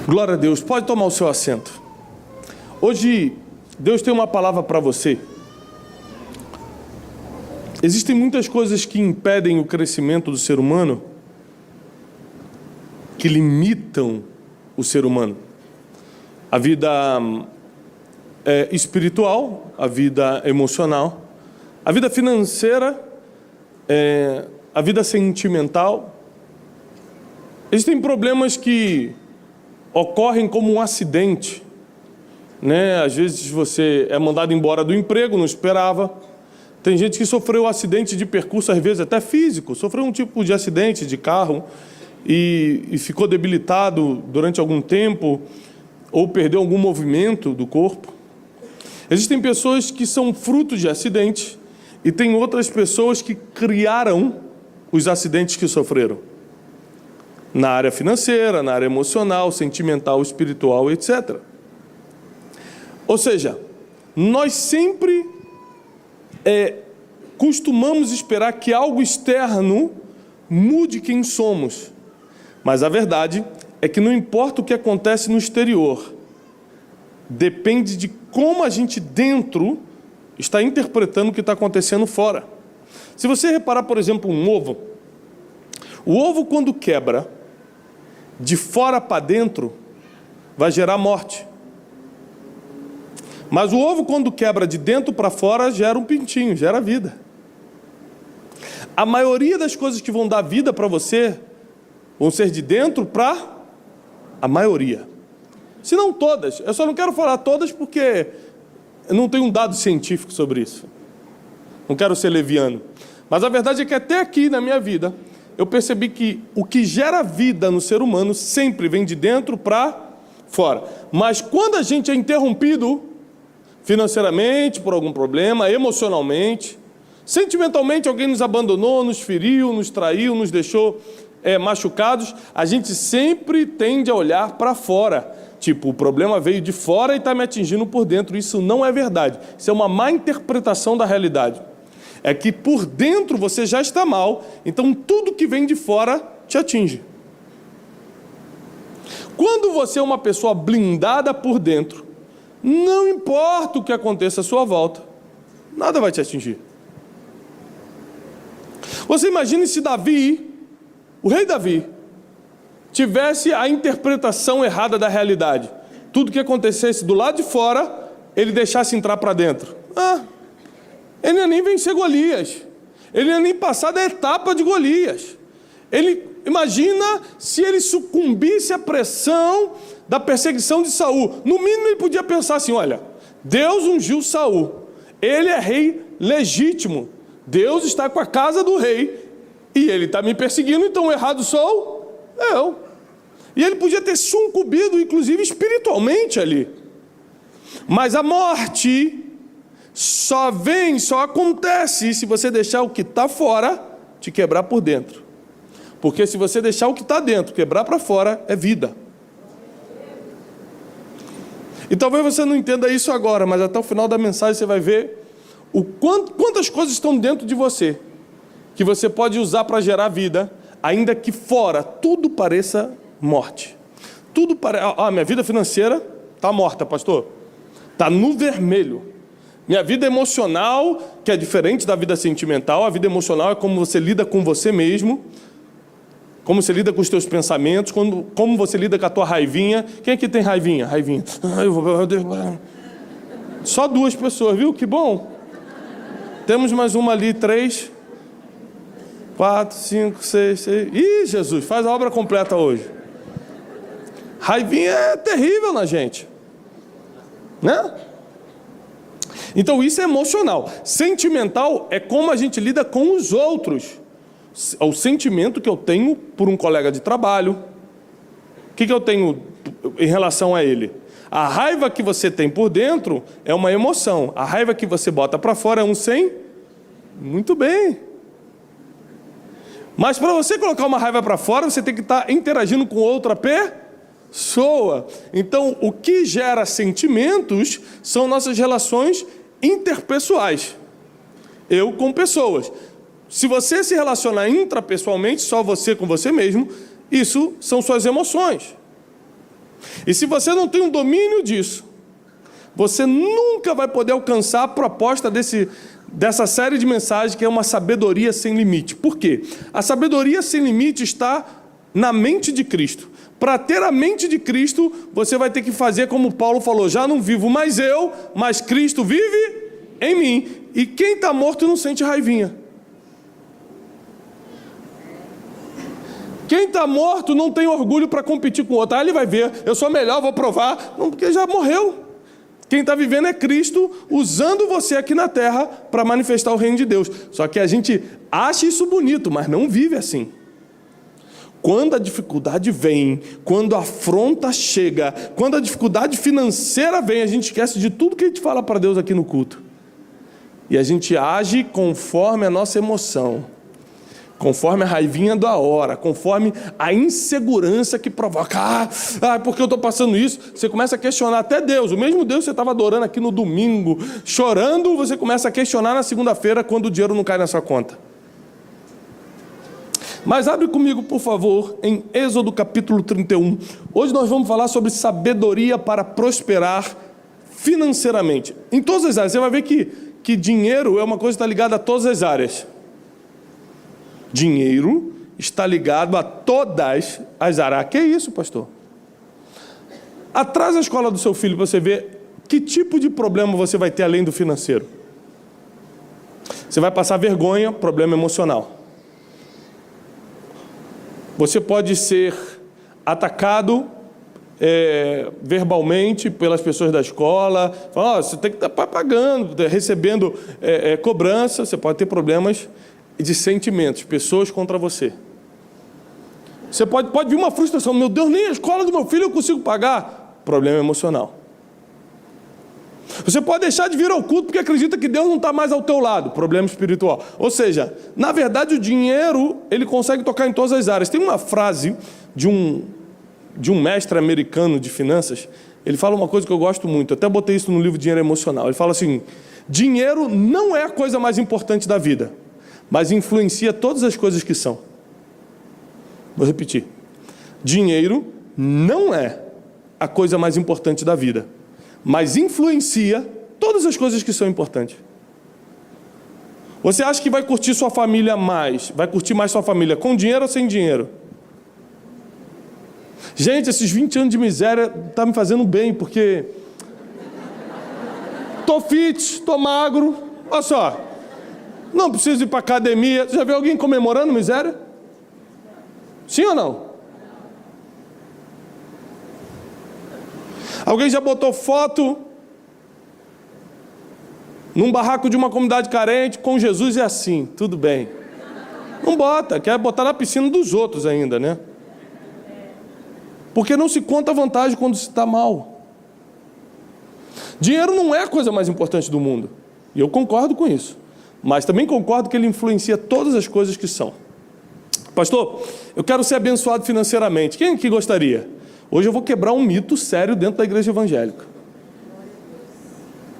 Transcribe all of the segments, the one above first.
Glória a Deus, pode tomar o seu assento. Hoje, Deus tem uma palavra para você. Existem muitas coisas que impedem o crescimento do ser humano, que limitam o ser humano. A vida espiritual, a vida emocional, a vida financeira, a vida sentimental. Existem problemas que ocorrem como um acidente, né? Às vezes você é mandado embora do emprego, não esperava. Tem gente que sofreu um acidente de percurso, às vezes até físico, sofreu um tipo de acidente de carro e ficou debilitado durante algum tempo ou perdeu algum movimento do corpo. Existem pessoas que são frutos de acidentes e tem outras pessoas que criaram os acidentes que sofreram. Na área financeira, na área emocional, sentimental, espiritual, etc. Ou seja, nós sempre costumamos esperar que algo externo mude quem somos. Mas a verdade é que não importa o que acontece no exterior, depende de como a gente dentro está interpretando o que está acontecendo fora. Se você reparar, por exemplo, um ovo, o ovo quando quebra, de fora para dentro, vai gerar morte. Mas o ovo, quando quebra de dentro para fora, gera um pintinho, gera vida. A maioria das coisas que vão dar vida para você vão ser de dentro para a maioria. Se não todas. Eu só não quero falar todas porque eu não tenho um dado científico sobre isso. Não quero ser leviano. Mas a verdade é que até aqui na minha vida, eu percebi que o que gera vida no ser humano sempre vem de dentro para fora. Mas quando a gente é interrompido financeiramente por algum problema, emocionalmente, sentimentalmente alguém nos abandonou, nos feriu, nos traiu, nos deixou machucados, a gente sempre tende a olhar para fora. Tipo, o problema veio de fora e está me atingindo por dentro. Isso não é verdade. Isso é uma má interpretação da realidade. É que por dentro você já está mal, então tudo que vem de fora te atinge. Quando você é uma pessoa blindada por dentro, não importa o que aconteça à sua volta, nada vai te atingir. Você imagine se Davi, o rei Davi, tivesse a interpretação errada da realidade. Tudo que acontecesse do lado de fora, ele deixasse entrar para dentro. Ele não ia nem vencer Golias. Ele não ia nem passar da etapa de Golias. Imagina se ele sucumbisse à pressão da perseguição de Saul. No mínimo ele podia pensar assim, olha, Deus ungiu Saul. Ele é rei legítimo. Deus está com a casa do rei. E ele está me perseguindo, então o errado sou eu. E ele podia ter sucumbido, inclusive espiritualmente ali. Mas a morte só acontece se você deixar o que está fora te quebrar por dentro. Porque se você deixar o que está dentro quebrar para fora, é vida. E talvez você não entenda isso agora, mas até o final da mensagem você vai ver quantas coisas estão dentro de você, que você pode usar para gerar vida, ainda que fora tudo pareça morte. Minha vida financeira está morta, pastor. Está no vermelho. Minha vida emocional, que é diferente da vida sentimental, a vida emocional é como você lida com você mesmo, como você lida com os teus pensamentos, como você lida com a tua raivinha. Quem aqui tem raivinha? Raivinha. Só 2 pessoas, viu? Que bom. Temos mais uma ali, 3, 4, 5, 6. Ih, Jesus, faz a obra completa hoje. Raivinha é terrível na gente, né? Então isso é emocional. Sentimental é como a gente lida com os outros. O sentimento que eu tenho por um colega de trabalho. O que eu tenho em relação a ele? A raiva que você tem por dentro é uma emoção. A raiva que você bota para fora é um sem. Muito bem. Mas para você colocar uma raiva para fora, você tem que estar interagindo com outra pessoa. Então, o que gera sentimentos são nossas relações interpessoais. Eu com pessoas. Se você se relacionar intrapessoalmente, só você com você mesmo, isso são suas emoções. E se você não tem um domínio disso, você nunca vai poder alcançar a proposta dessa série de mensagens, que é uma sabedoria sem limite. Por quê? A sabedoria sem limite está na mente de Cristo. Para ter a mente de Cristo, você vai ter que fazer como Paulo falou: já não vivo mais eu, mas Cristo vive em mim. E quem está morto não sente raivinha. Quem está morto não tem orgulho para competir com o outro. Ele vai ver, eu sou melhor, vou provar. Não, porque já morreu. Quem está vivendo é Cristo, usando você aqui na terra para manifestar o reino de Deus. Só que a gente acha isso bonito, mas não vive assim. Quando a dificuldade vem, quando a afronta chega, quando a dificuldade financeira vem, a gente esquece de tudo que a gente fala para Deus aqui no culto. E a gente age conforme a nossa emoção, conforme a raivinha da hora, conforme a insegurança que provoca. Por que eu estou passando isso? Você começa a questionar até Deus. O mesmo Deus que você estava adorando aqui no domingo, chorando, você começa a questionar na segunda-feira, quando o dinheiro não cai na sua conta. Mas abre comigo, por favor, em Êxodo capítulo 31. Hoje nós vamos falar sobre sabedoria para prosperar financeiramente. Em todas as áreas. Você vai ver que dinheiro é uma coisa que está ligada a todas as áreas. Dinheiro está ligado a todas as áreas. Que isso, pastor? Atrás da escola do seu filho para você ver que tipo de problema você vai ter além do financeiro. Você vai passar vergonha, problema emocional. Você pode ser atacado verbalmente pelas pessoas da escola. Você tem que estar pagando, recebendo cobrança. Você pode ter problemas de sentimentos, pessoas contra você. Você pode vir uma frustração: meu Deus, nem a escola do meu filho eu consigo pagar. Problema emocional. Você pode deixar de vir ao culto porque acredita que Deus não está mais ao teu lado. Problema espiritual. Ou seja, na verdade o dinheiro, ele consegue tocar em todas as áreas. Tem uma frase de um mestre americano de finanças. Ele fala uma coisa que eu gosto muito. Eu até botei isso no livro Dinheiro Emocional. Ele fala assim: dinheiro não é a coisa mais importante da vida, mas influencia todas as coisas que são. Vou repetir. Dinheiro não é a coisa mais importante da vida, mas influencia todas as coisas que são importantes. Você acha que vai curtir sua família mais, vai curtir mais sua família com dinheiro ou sem dinheiro? Gente, esses 20 anos de miséria estão me fazendo bem, porque tô fit, tô magro, olha só, não preciso ir para academia. Já viu alguém comemorando miséria? Sim ou não? Alguém já botou foto num barraco de uma comunidade carente com Jesus é assim, tudo bem. Não bota, quer botar na piscina dos outros ainda, né? Porque não se conta vantagem quando se está mal. Dinheiro não é a coisa mais importante do mundo, e eu concordo com isso, mas também concordo que ele influencia todas as coisas que são. Pastor, eu quero ser abençoado financeiramente. Quem aqui gostaria? Hoje eu vou quebrar um mito sério dentro da igreja evangélica.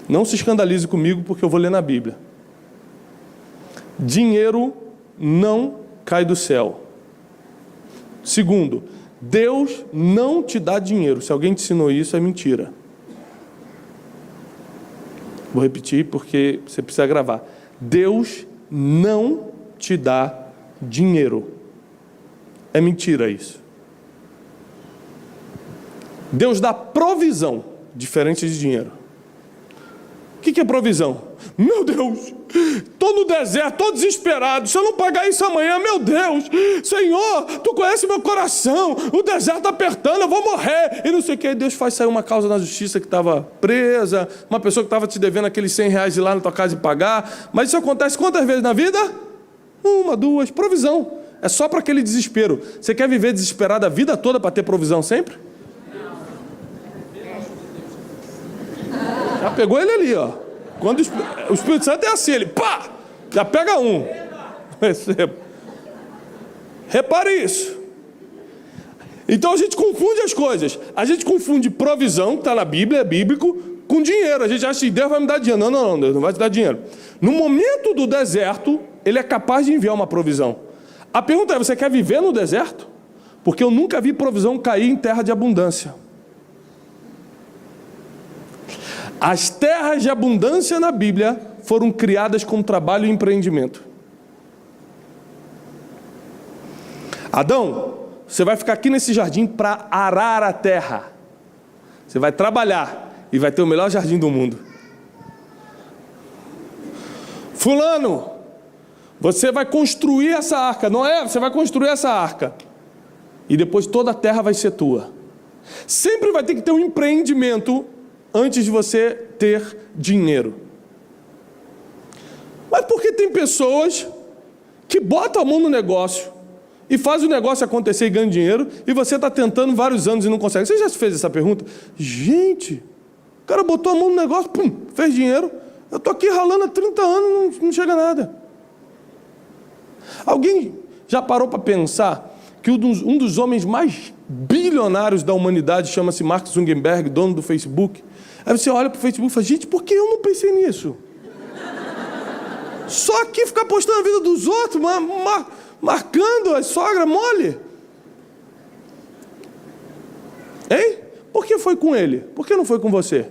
Não se escandalize comigo, porque eu vou ler na Bíblia. Dinheiro não cai do céu. Segundo, Deus não te dá dinheiro. Se alguém te ensinou isso, é mentira. Vou repetir porque você precisa gravar. Deus não te dá dinheiro. É mentira isso. Deus dá provisão, diferente de dinheiro. O que é provisão? Meu Deus, estou no deserto, estou desesperado. Se eu não pagar isso amanhã, meu Deus, Senhor, Tu conhece meu coração, o deserto está apertando, eu vou morrer. E não sei o que, Deus faz sair uma causa na justiça que estava presa, uma pessoa que estava te devendo aqueles R$100 de ir lá na tua casa e pagar. Mas isso acontece quantas vezes na vida? 1, 2, provisão. É só para aquele desespero. Você quer viver desesperado a vida toda para ter provisão sempre? Já pegou ele ali, ó. Quando o Espírito Santo é assim, ele pá, já pega um. Repare isso. Então a gente confunde as coisas. A gente confunde provisão, que está na Bíblia, é bíblico, com dinheiro. A gente acha que Deus vai me dar dinheiro. Não, Deus não vai te dar dinheiro. No momento do deserto, Ele é capaz de enviar uma provisão. A pergunta é: você quer viver no deserto? Porque eu nunca vi provisão cair em terra de abundância. As terras de abundância na Bíblia foram criadas com trabalho e empreendimento. Adão, você vai ficar aqui nesse jardim para arar a terra. Você vai trabalhar e vai ter o melhor jardim do mundo. Fulano, você vai construir essa arca. Noé, você vai construir essa arca. E depois toda a terra vai ser tua. Sempre vai ter que ter um empreendimento antes de você ter dinheiro. Mas por que tem pessoas que botam a mão no negócio e faz o negócio acontecer e ganha dinheiro, e você está tentando vários anos e não consegue? Você já fez essa pergunta? Gente, o cara botou a mão no negócio, pum, fez dinheiro. Eu estou aqui ralando há 30 anos, não chega nada. Alguém já parou para pensar que um dos homens mais bilionários da humanidade chama-se Mark Zuckerberg, dono do Facebook? Aí você olha para o Facebook e fala, gente, por que eu não pensei nisso? Só aqui ficar postando a vida dos outros, marcando a sogra mole. Hein? Por que foi com ele? Por que não foi com você?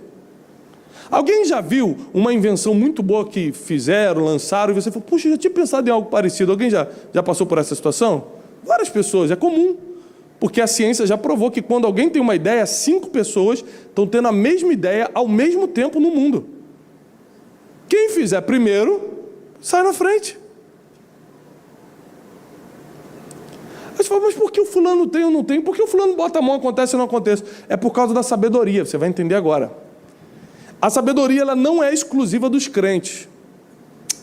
Alguém já viu uma invenção muito boa que fizeram, lançaram, e você falou, puxa, eu já tinha pensado em algo parecido. Alguém já passou por essa situação? Várias pessoas, é comum. Porque a ciência já provou que quando alguém tem uma ideia, 5 pessoas estão tendo a mesma ideia ao mesmo tempo no mundo. Quem fizer primeiro, sai na frente. Aí você fala, mas por que o fulano tem ou não tem? Por que o fulano bota a mão, acontece ou não acontece? É por causa da sabedoria, você vai entender agora. A sabedoria, ela não é exclusiva dos crentes.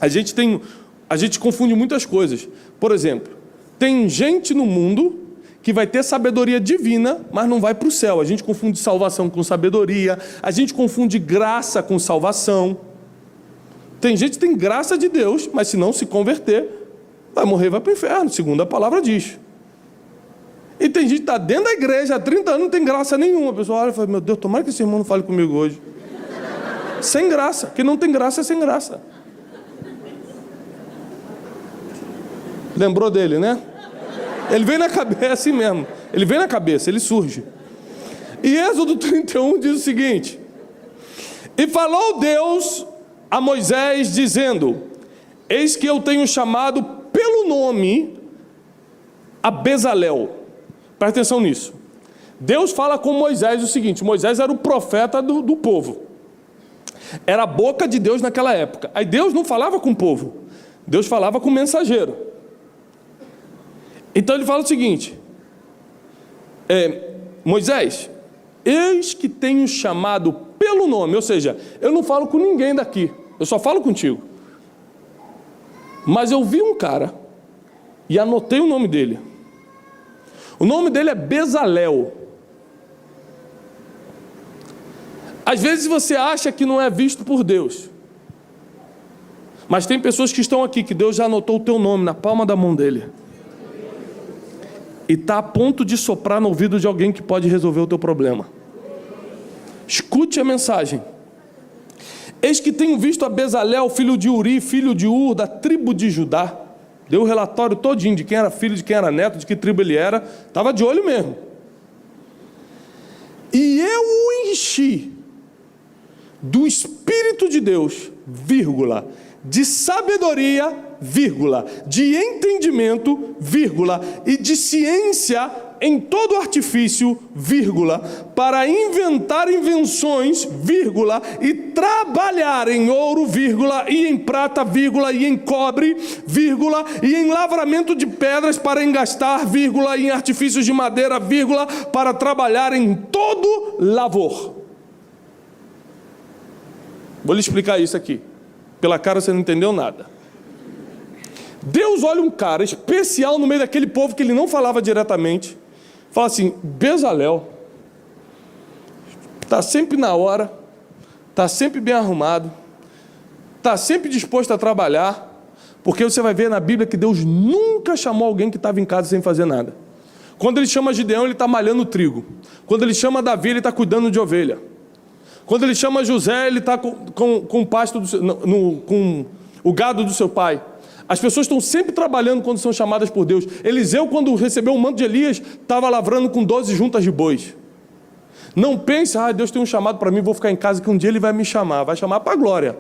A gente confunde muitas coisas. Por exemplo, tem gente no mundo que vai ter sabedoria divina, mas não vai para o céu. A gente confunde salvação com sabedoria, a gente confunde graça com salvação. Tem gente que tem graça de Deus, mas se não se converter, vai morrer, vai para o inferno, segundo a palavra diz. E tem gente que está dentro da igreja há 30 anos, não tem graça nenhuma. A pessoa olha e fala, meu Deus, tomara que esse irmão não fale comigo hoje. Sem graça. Quem não tem graça é sem graça. Lembrou dele, né? Ele vem na cabeça, é assim mesmo. Ele vem na cabeça, ele surge. E Êxodo 31 diz o seguinte: e falou Deus a Moisés, dizendo, eis que eu tenho chamado pelo nome a Bezalel. Presta atenção nisso. Deus fala com Moisés o seguinte, Moisés era o profeta do povo. Era a boca de Deus naquela época. Aí Deus não falava com o povo, Deus falava com o mensageiro. Então ele fala o seguinte, Moisés, eis que tenho chamado pelo nome, ou seja, eu não falo com ninguém daqui, eu só falo contigo. Mas eu vi um cara e anotei o nome dele. O nome dele é Bezalel. Às vezes você acha que não é visto por Deus, mas tem pessoas que estão aqui que Deus já anotou o teu nome na palma da mão dele e está a ponto de soprar no ouvido de alguém que pode resolver o teu problema. Escute a mensagem. Eis que tenho visto a Bezalel, filho de Uri, filho de Ur, da tribo de Judá. Deu o relatório todinho de quem era filho, de quem era neto, de que tribo ele era. Estava de olho mesmo. E eu o enchi do Espírito de Deus, vírgula, de sabedoria, vírgula, de entendimento, vírgula, e de ciência em todo artifício, vírgula, para inventar invenções, vírgula, e trabalhar em ouro, vírgula, e em prata, vírgula, e em cobre, vírgula, e em lavramento de pedras para engastar, vírgula, e em artifícios de madeira, vírgula, para trabalhar em todo lavor. Vou lhe explicar isso aqui. Pela cara você não entendeu nada. Deus olha um cara especial no meio daquele povo que ele não falava diretamente. Fala assim, Bezalel está sempre na hora, está sempre bem arrumado, está sempre disposto a trabalhar, porque você vai ver na Bíblia que Deus nunca chamou alguém que estava em casa sem fazer nada. Quando ele chama Gideão, ele está malhando trigo. Quando ele chama Davi, ele está cuidando de ovelha. Quando ele chama José, ele está com o pasto com o gado do seu pai. As pessoas estão sempre trabalhando quando são chamadas por Deus. Eliseu, quando recebeu o manto de Elias, estava lavrando com 12 juntas de bois. Não pense, Deus tem um chamado para mim, vou ficar em casa que um dia Ele vai me chamar. Vai chamar para a glória.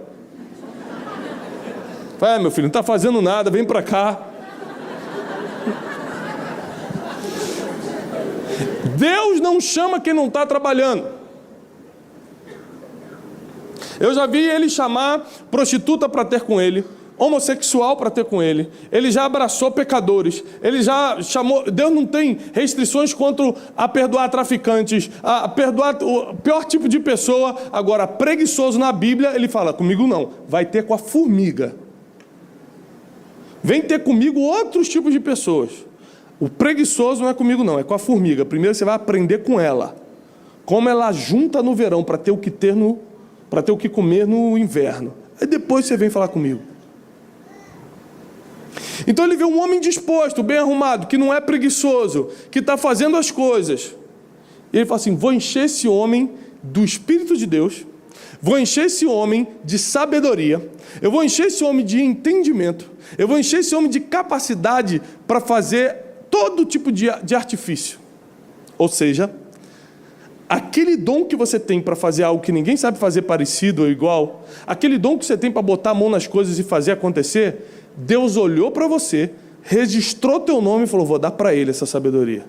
Vai, meu filho, não está fazendo nada, vem para cá. Deus não chama quem não está trabalhando. Eu já vi Ele chamar prostituta para ter com Ele, homossexual para ter com Ele. Ele já abraçou pecadores. Ele já chamou... Deus não tem restrições quanto a perdoar traficantes, a perdoar o pior tipo de pessoa. Agora, preguiçoso na Bíblia, Ele fala, comigo não, vai ter com a formiga. Vem ter comigo outros tipos de pessoas. O preguiçoso não é comigo não, é com a formiga. Primeiro você vai aprender com ela. Como ela junta no verão para ter o que para ter o que comer no inverno. Aí depois você vem falar comigo. Então ele vê um homem disposto, bem arrumado, que não é preguiçoso, que está fazendo as coisas. E ele fala assim, vou encher esse homem do Espírito de Deus, vou encher esse homem de sabedoria, eu vou encher esse homem de entendimento, eu vou encher esse homem de capacidade para fazer todo tipo de artifício. Ou seja, aquele dom que você tem para fazer algo que ninguém sabe fazer parecido ou igual, aquele dom que você tem para botar a mão nas coisas e fazer acontecer, Deus olhou para você, registrou teu nome e falou, vou dar para ele essa sabedoria.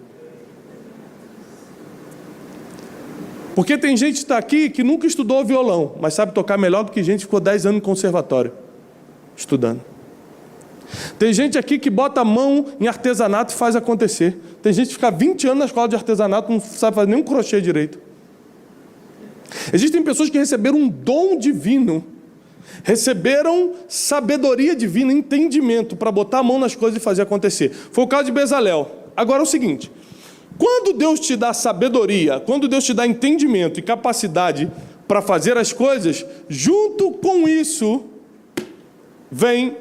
Porque tem gente que está aqui que nunca estudou violão, mas sabe tocar melhor do que gente que ficou 10 anos no conservatório, estudando. Tem gente aqui que bota a mão em artesanato e faz acontecer. Tem gente que fica 20 anos na escola de artesanato e não sabe fazer nem um crochê direito. Existem pessoas que receberam um dom divino, receberam sabedoria divina, entendimento para botar a mão nas coisas e fazer acontecer. Foi o caso de Bezalel. Agora é o seguinte, quando Deus te dá sabedoria, quando Deus te dá entendimento e capacidade para fazer as coisas, junto com isso, vem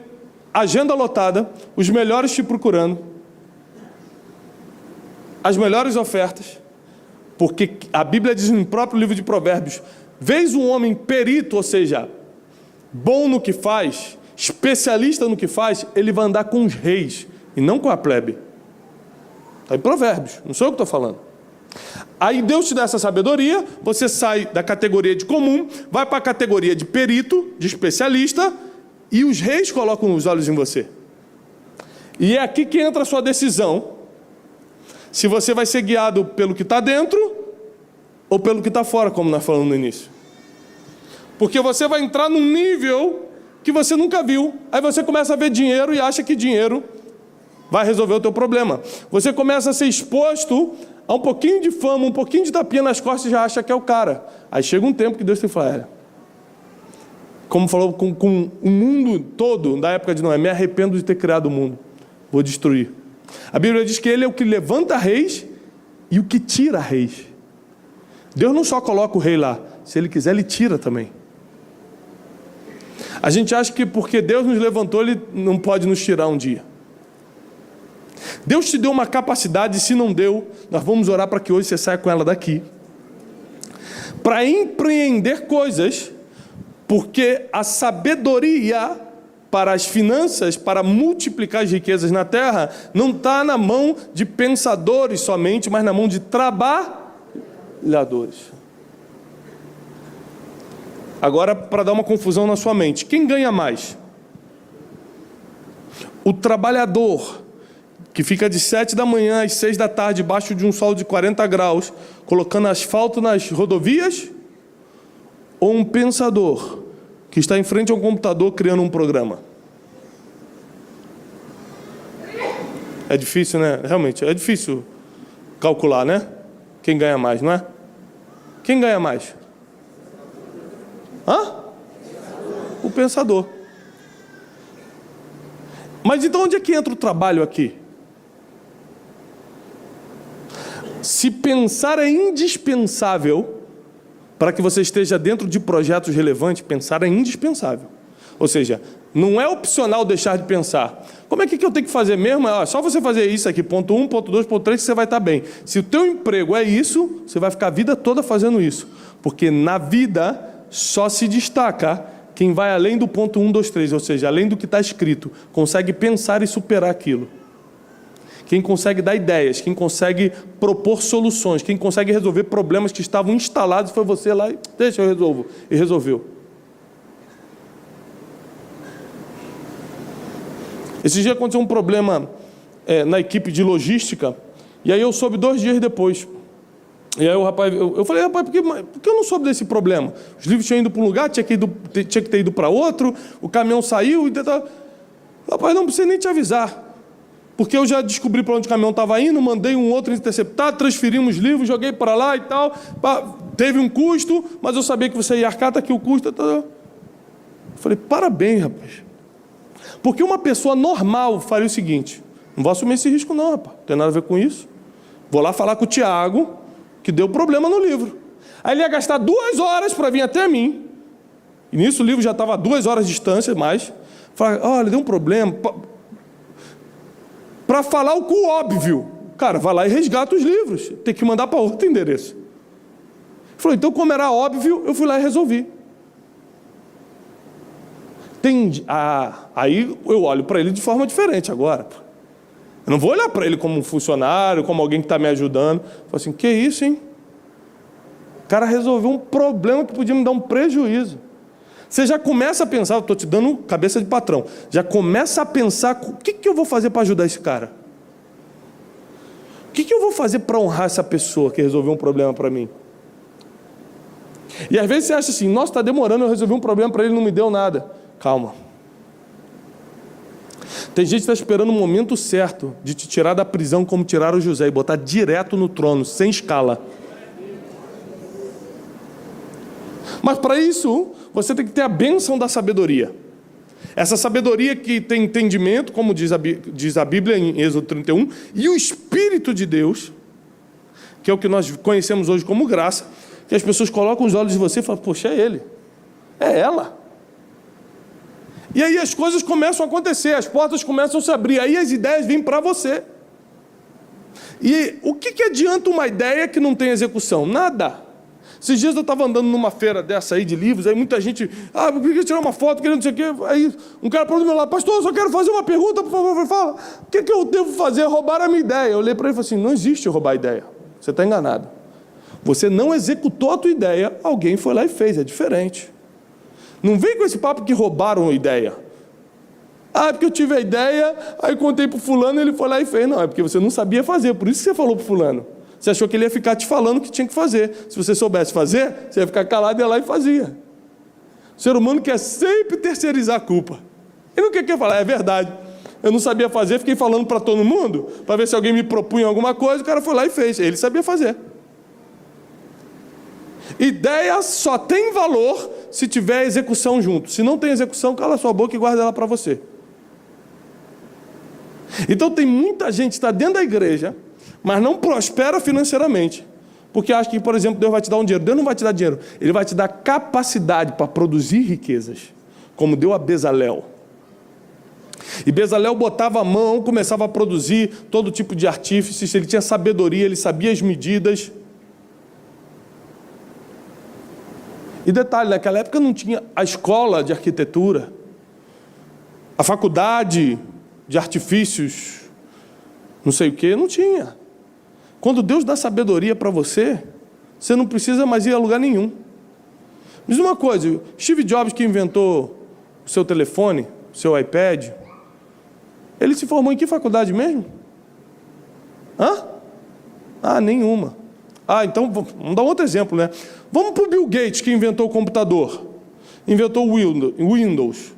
agenda lotada, os melhores te procurando, as melhores ofertas, porque a Bíblia diz no próprio livro de Provérbios, vês um homem perito, ou seja, bom no que faz, especialista no que faz, ele vai andar com os reis e não com a plebe. Está em Provérbios, não sou eu que estou falando. Aí Deus te dá essa sabedoria, você sai da categoria de comum, vai para a categoria de perito, de especialista, e os reis colocam os olhos em você. E é aqui que entra a sua decisão, se você vai ser guiado pelo que está dentro, ou pelo que está fora, como nós falamos no início. Porque você vai entrar num nível que você nunca viu. Aí você começa a ver dinheiro e acha que dinheiro vai resolver o teu problema. Você começa a ser exposto a um pouquinho de fama, um pouquinho de tapinha nas costas e já acha que é o cara. Aí chega um tempo que Deus tem que falar, como falou com o mundo todo da época de Noé, me arrependo de ter criado o mundo, vou destruir. A Bíblia diz que Ele é o que levanta reis e o que tira reis. Deus não só coloca o rei lá, se Ele quiser Ele tira também. A gente acha que porque Deus nos levantou, Ele não pode nos tirar um dia. Deus te deu uma capacidade, se não deu, nós vamos orar para que hoje você saia com ela daqui, para empreender coisas, porque a sabedoria para as finanças, para multiplicar as riquezas na terra, não está na mão de pensadores somente, mas na mão de trabalhadores. Agora, para dar uma confusão na sua mente, quem ganha mais? O trabalhador que fica de 7 da manhã às 6 da tarde, debaixo de um sol de 40 graus, colocando asfalto nas rodovias? Ou um pensador que está em frente a um computador criando um programa? É difícil, né? Realmente, é difícil calcular, né? Quem ganha mais, não é? Quem ganha mais? O pensador. Mas então onde é que entra o trabalho aqui? Se pensar é indispensável para que você esteja dentro de projetos relevantes, pensar é indispensável. Ou seja, não é opcional deixar de pensar. Como é que eu tenho que fazer mesmo? Só você fazer isso aqui, ponto 1, ponto 2, ponto 3, que você vai estar bem. Se o teu emprego é isso, você vai ficar a vida toda fazendo isso. Porque na vida só se destaca quem vai além do ponto 1, 2, 3, ou seja, além do que está escrito, consegue pensar e superar aquilo. quem consegue dar ideias, quem consegue propor soluções, quem consegue resolver problemas que estavam instalados, foi você lá e deixa eu resolvo. E resolveu. Esse dia aconteceu um problema na equipe de logística, e aí eu soube 2 dias depois. E aí o rapaz, eu falei, rapaz, por que eu não soube desse problema? Os livros tinham ido para um lugar, tinha que ter ido para outro, o caminhão saiu, e tal. Rapaz, não precisa nem te avisar. Porque eu já descobri para onde o caminhão estava indo, mandei um outro interceptar, transferimos os livros, joguei para lá e tal. Teve um custo, mas eu sabia que você ia arcar, está aqui o custo. Eu falei, parabéns, rapaz. Porque uma pessoa normal faria o seguinte, não vou assumir esse risco não, rapaz, não tem nada a ver com isso. Vou lá falar com o Tiago, que deu problema no livro. Aí ele ia gastar 2 horas para vir até mim. E nisso o livro já estava a 2 horas de distância, mais. Falar, olha, deu um problema. Para falar o óbvio. Cara, vai lá e resgata os livros. Tem que mandar para outro endereço. Ele falou, então como era óbvio, eu fui lá e resolvi. Aí eu olho para ele de forma diferente agora. Eu não vou olhar para ele como um funcionário, como alguém que está me ajudando. Eu falo assim, que isso, hein? O cara resolveu um problema que podia me dar um prejuízo. Você já começa a pensar, eu estou te dando cabeça de patrão, já começa a pensar, o que eu vou fazer para ajudar esse cara? O que eu vou fazer para honrar essa pessoa que resolveu um problema para mim? E às vezes você acha assim, nossa, está demorando, eu resolvi um problema para ele, não me deu nada. Calma. Tem gente que está esperando o momento certo de te tirar da prisão como tiraram José e botar direto no trono, sem escala. Mas para isso, você tem que ter a bênção da sabedoria. Essa sabedoria que tem entendimento, como diz a Bíblia em Êxodo 31, e o Espírito de Deus, que é o que nós conhecemos hoje como graça, que as pessoas colocam os olhos de você e falam, poxa, é ele, é ela. E aí as coisas começam a acontecer, as portas começam a se abrir, aí as ideias vêm para você. E o que adianta uma ideia que não tem execução? Nada. Esses dias eu estava andando numa feira dessa aí de livros, aí muita gente, eu queria tirar uma foto, querendo não sei o quê. Aí um cara falou do meu lado, pastor, eu só quero fazer uma pergunta, por favor, fala. O que eu devo fazer? Roubar a minha ideia. Eu olhei para ele e falei assim, não existe roubar a ideia. Você está enganado. Você não executou a tua ideia, alguém foi lá e fez, é diferente. Não vem com esse papo que roubaram a ideia. É porque eu tive a ideia, aí contei para o fulano, ele foi lá e fez. Não, é porque você não sabia fazer, por isso que você falou para o fulano. Você achou que ele ia ficar te falando o que tinha que fazer. Se você soubesse fazer, você ia ficar calado e ia lá e fazia. O ser humano quer sempre terceirizar a culpa. Ele não quer falar, é verdade. Eu não sabia fazer, fiquei falando para todo mundo, para ver se alguém me propunha alguma coisa, o cara foi lá e fez. Ele sabia fazer. Ideia só tem valor se tiver execução junto. Se não tem execução, cala sua boca e guarda ela para você. Então tem muita gente que está dentro da igreja, mas não prospera financeiramente. Porque acha que, por exemplo, Deus vai te dar um dinheiro. Deus não vai te dar dinheiro. Ele vai te dar capacidade para produzir riquezas, como deu a Bezalel. E Bezalel botava a mão, começava a produzir todo tipo de artífices, ele tinha sabedoria, ele sabia as medidas. E detalhe, naquela época não tinha a escola de arquitetura, a faculdade de artifícios, não sei o que, não tinha. Quando Deus dá sabedoria para você, você não precisa mais ir a lugar nenhum. Diz uma coisa, Steve Jobs, que inventou o seu telefone, o seu iPad, ele se formou em que faculdade mesmo? Nenhuma. Então, vamos dar um outro exemplo, né? Vamos para o Bill Gates, que inventou o computador, inventou o Windows,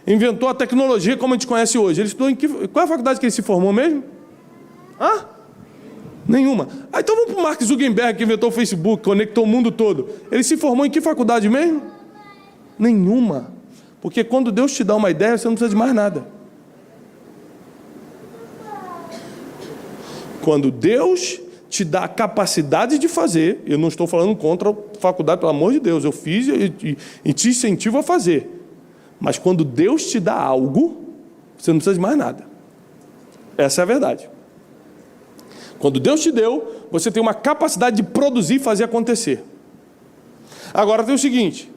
inventou a tecnologia como a gente conhece hoje. Ele estudou em qual é a faculdade que ele se formou mesmo? Nenhuma. Então vamos para o Mark Zuckerberg, que inventou o Facebook, conectou o mundo todo. Ele se formou em que faculdade mesmo? Nenhuma. Porque quando Deus te dá uma ideia, você não precisa de mais nada. Quando Deus te dá a capacidade de fazer, eu não estou falando contra a faculdade, pelo amor de Deus, eu fiz e te incentivo a fazer. Mas quando Deus te dá algo, você não precisa de mais nada. Essa é a verdade. Quando Deus te deu, você tem uma capacidade de produzir e fazer acontecer. Agora tem o seguinte,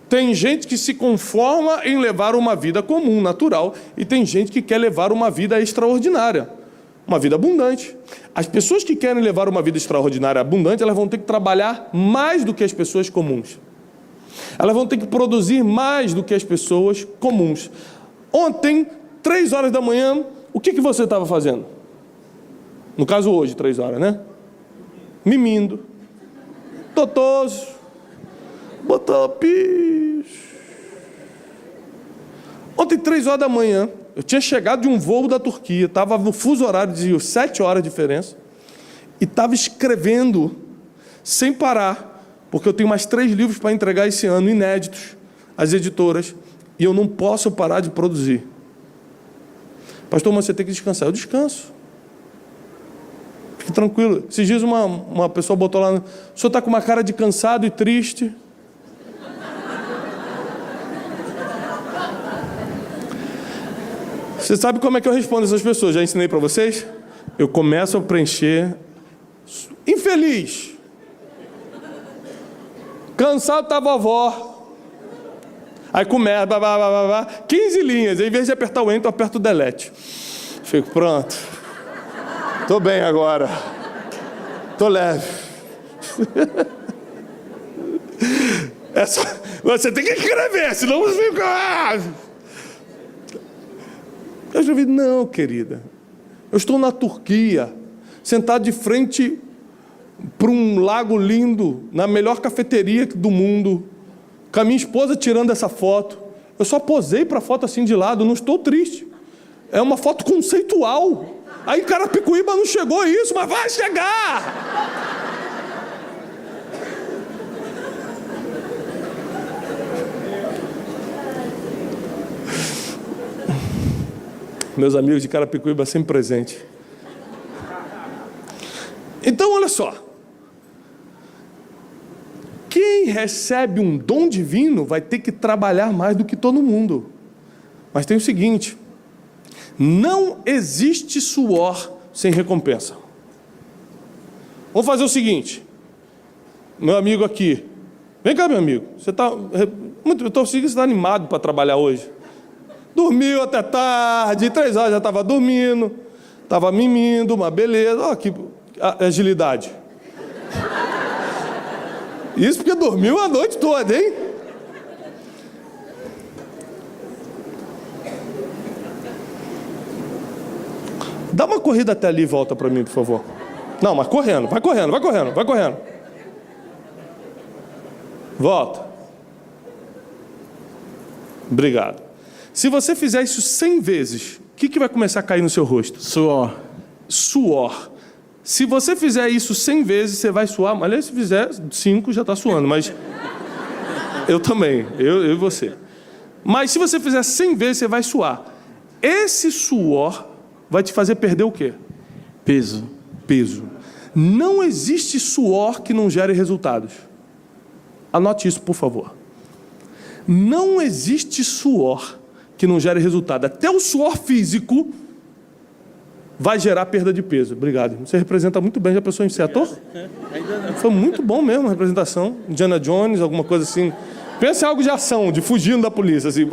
tem gente que se conforma em levar uma vida comum, natural, e tem gente que quer levar uma vida extraordinária. uma vida abundante. As pessoas que querem levar uma vida extraordinária, abundante, elas vão ter que trabalhar mais do que as pessoas comuns. Elas vão ter que produzir mais do que as pessoas comuns. Ontem, 3 horas da manhã, o que você estava fazendo? No caso hoje, 3 horas, né? Mimindo. Totoso. Botou pis. Ontem, 3 horas da manhã, eu tinha chegado de um voo da Turquia, estava no fuso horário de 7 horas de diferença, e estava escrevendo sem parar, porque eu tenho mais 3 livros para entregar esse ano, inéditos, às editoras, e eu não posso parar de produzir. Pastor, mas você tem que descansar. Eu descanso. Fique tranquilo. Esses dias uma pessoa botou lá, o senhor está com uma cara de cansado e triste. Você sabe como é que eu respondo essas pessoas? Já ensinei para vocês? Eu começo a preencher. Infeliz. Cansado da vovó. Aí começa, 15 linhas. Aí, em vez de apertar o enter, eu aperto o delete. Fico, pronto. Tô bem agora. Tô leve. Você tem que escrever, senão você fica... Eu escrevi, não, querida. Eu estou na Turquia, sentado de frente para um lago lindo, na melhor cafeteria do mundo, com a minha esposa tirando essa foto. Eu só posei para a foto assim de lado, não estou triste. É uma foto conceitual. Aí Carapicuíba não chegou a isso, mas vai chegar! Meus amigos de Carapicuíba sempre presentes. Então, olha só. Quem recebe um dom divino vai ter que trabalhar mais do que todo mundo. Mas tem o seguinte: não existe suor sem recompensa. Vamos fazer o seguinte. Meu amigo aqui. Vem cá, meu amigo. Você está animado para trabalhar hoje. Dormiu até tarde, 3 horas já estava dormindo, estava mimindo, uma beleza. Olha que agilidade. Isso porque dormiu a noite toda, hein? Dá uma corrida até ali e volta para mim, por favor. Não, mas correndo, vai correndo, vai correndo, vai correndo. Volta. Obrigado. Se você fizer isso 100 vezes, o que vai começar a cair no seu rosto? Suor. Suor. Se você fizer isso 100 vezes, você vai suar. Aliás, se fizer 5, já está suando, mas... Eu também, eu e você. Mas se você fizer 100 vezes, você vai suar. Esse suor vai te fazer perder o quê? Peso. Peso. Não existe suor que não gere resultados. Anote isso, por favor. Não existe suor que não gere resultado. Até o suor físico vai gerar perda de peso. Obrigado. Você representa muito bem. Já pensou em ser ator? Foi muito bom mesmo a representação. Indiana Jones, alguma coisa assim. Pensa em algo de ação, de fugindo da polícia. Assim.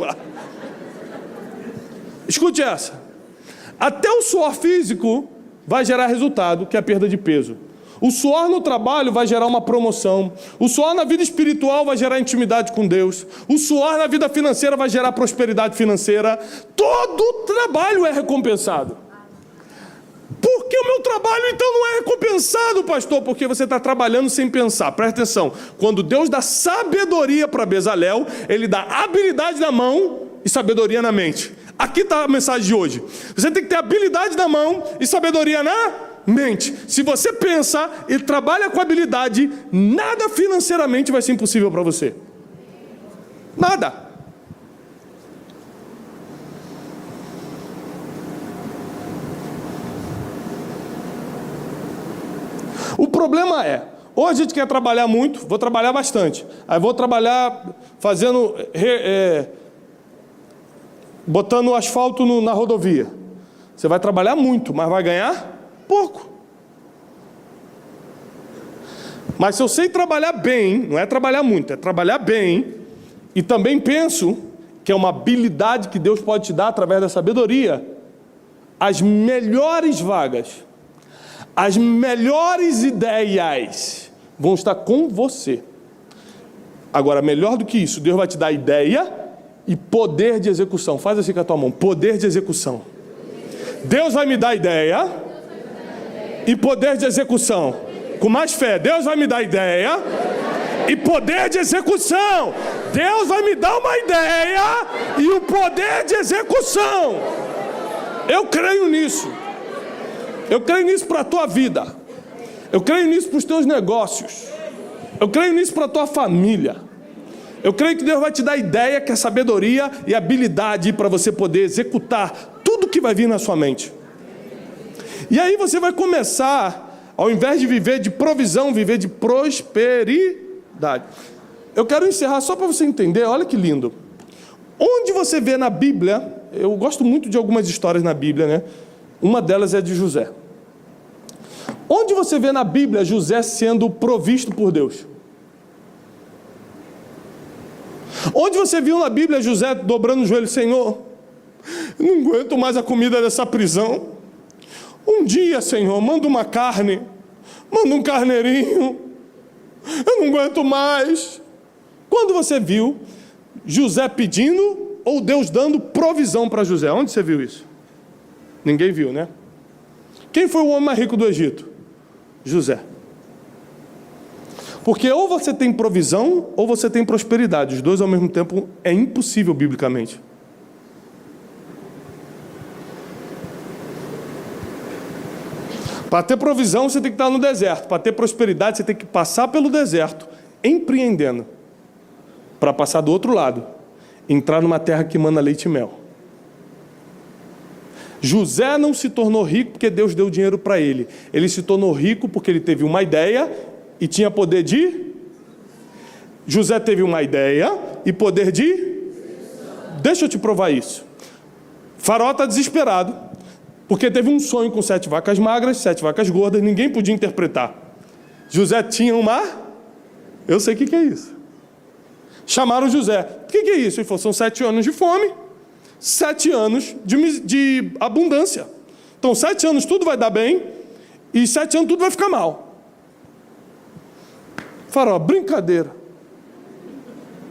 Escute essa. Até o suor físico vai gerar resultado, que é a perda de peso. O suor no trabalho vai gerar uma promoção. O suor na vida espiritual vai gerar intimidade com Deus. O suor na vida financeira vai gerar prosperidade financeira. Todo trabalho é recompensado. Por que o meu trabalho então não é recompensado, pastor? Porque você está trabalhando sem pensar. Presta atenção. Quando Deus dá sabedoria para Bezalel, Ele dá habilidade na mão e sabedoria na mente. Aqui está a mensagem de hoje. Você tem que ter habilidade na mão e sabedoria na mente. Se você pensa e trabalha com habilidade, nada financeiramente vai ser impossível para você. Nada. O problema é, ou a gente quer trabalhar muito, vou trabalhar bastante. Aí vou trabalhar fazendo, botando asfalto na rodovia. Você vai trabalhar muito, mas vai ganhar pouco. Mas se eu sei trabalhar bem, não é trabalhar muito, é trabalhar bem, e também penso que é uma habilidade que Deus pode te dar através da sabedoria, as melhores vagas, as melhores ideias vão estar com você. Agora, melhor do que isso, Deus vai te dar ideia e poder de execução. Faz assim com a tua mão, poder de execução. Deus vai me dar ideia e poder de execução. Com mais fé, Deus vai me dar ideia e poder de execução. Deus vai me dar uma ideia e o poder de execução. Eu creio nisso. Eu creio nisso para a tua vida. Eu creio nisso para os teus negócios. Eu creio nisso para a tua família. Eu creio que Deus vai te dar ideia, que é sabedoria e habilidade para você poder executar tudo que vai vir na sua mente. E aí você vai começar, ao invés de viver de provisão, viver de prosperidade. Eu quero encerrar só para você entender, olha que lindo. Onde você vê na Bíblia, eu gosto muito de algumas histórias na Bíblia, né? Uma delas é de José. Onde você vê na Bíblia José sendo provisto por Deus? Onde você viu na Bíblia José dobrando o joelho? Senhor, eu não aguento mais a comida dessa prisão. Um dia, Senhor, manda uma carne, manda um carneirinho. Eu não aguento mais. Quando você viu José pedindo ou Deus dando provisão para José? Onde você viu isso? Ninguém viu, né? Quem foi o homem mais rico do Egito? José. Porque ou você tem provisão ou você tem prosperidade. Os dois ao mesmo tempo é impossível biblicamente. Para ter provisão você tem que estar no deserto. Para ter prosperidade você tem que passar pelo deserto, empreendendo, para passar do outro lado, entrar numa terra que mana leite e mel. José não se tornou rico porque Deus deu dinheiro para ele. Ele se tornou rico porque ele teve uma ideia e tinha poder de... José teve uma ideia e poder de... Deixa eu te provar isso. Faraó está desesperado porque teve um sonho com 7 vacas magras, 7 vacas gordas, ninguém podia interpretar. José tinha uma... Eu sei o que é isso. Chamaram José. O que é isso? Ele falou, são 7 anos de fome, 7 anos de abundância. Então 7 anos tudo vai dar bem e 7 anos tudo vai ficar mal. Faraó, brincadeira.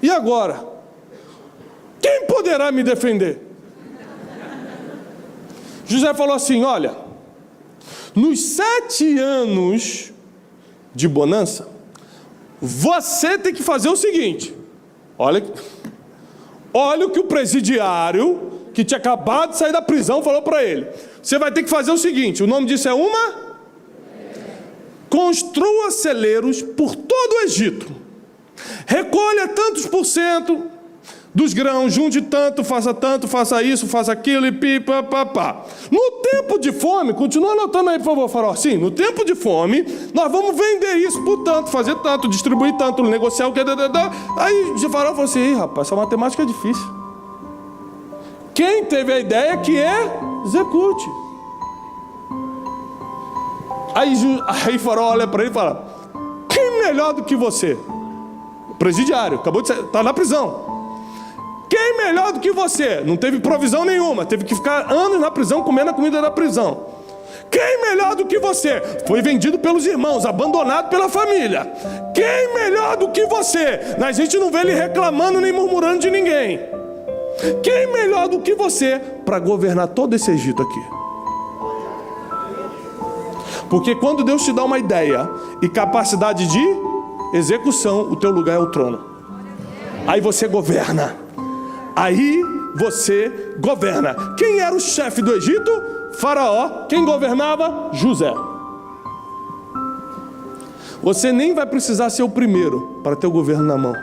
E agora? Quem poderá me defender? José falou assim, olha, nos 7 anos de bonança, você tem que fazer o seguinte, olha o que o presidiário, que tinha acabado de sair da prisão, falou para ele. Você vai ter que fazer o seguinte, o nome disso é construa celeiros por todo o Egito. Recolha tantos por cento dos grãos, junte tanto, faça isso, faça aquilo e pipapapá. No tempo de fome, continua anotando aí, por favor, Faraó. Sim, no tempo de fome, nós vamos vender isso por tanto, fazer tanto, distribuir tanto, negociar o que... Aí o Faraó falou assim, ei, rapaz, essa matemática é difícil. Quem teve a ideia que execute. Aí Faraó olha para ele e fala, quem melhor do que você? O presidiário, acabou de sair, está na prisão. Quem melhor do que você? Não teve provisão nenhuma, teve que ficar anos na prisão comendo a comida da prisão. Quem melhor do que você? Foi vendido pelos irmãos, abandonado pela família. Quem melhor do que você? A gente não vê ele reclamando nem murmurando de ninguém. Quem melhor do que você para governar todo esse Egito aqui? Porque quando Deus te dá uma ideia e capacidade de execução, o teu lugar é o trono. Aí você governa. Aí você governa. Quem era o chefe do Egito? Faraó. Quem governava? José. Você nem vai precisar ser o primeiro para ter o governo na mão.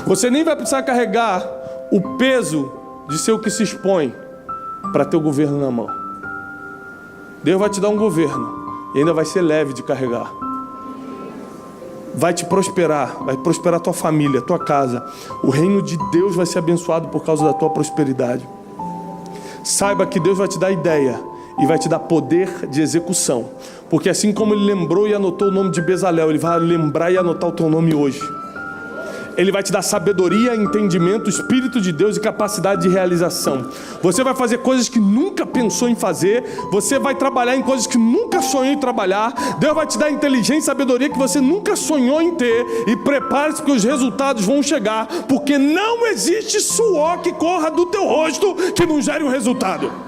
Você nem vai precisar carregar o peso de ser o que se expõe para ter o governo na mão. Deus vai te dar um governo e ainda vai ser leve de carregar. Vai te prosperar, vai prosperar tua família, tua casa. O reino de Deus vai ser abençoado por causa da tua prosperidade. Saiba que Deus vai te dar ideia e vai te dar poder de execução. Porque assim como Ele lembrou e anotou o nome de Bezalel, Ele vai lembrar e anotar o teu nome hoje. Ele vai te dar sabedoria, entendimento, Espírito de Deus e capacidade de realização. Você vai fazer coisas que nunca pensou em fazer. Você vai trabalhar em coisas que nunca sonhou em trabalhar. Deus vai te dar inteligência e sabedoria que você nunca sonhou em ter. E prepare-se porque os resultados vão chegar. Porque não existe suor que corra do teu rosto que não gere um resultado.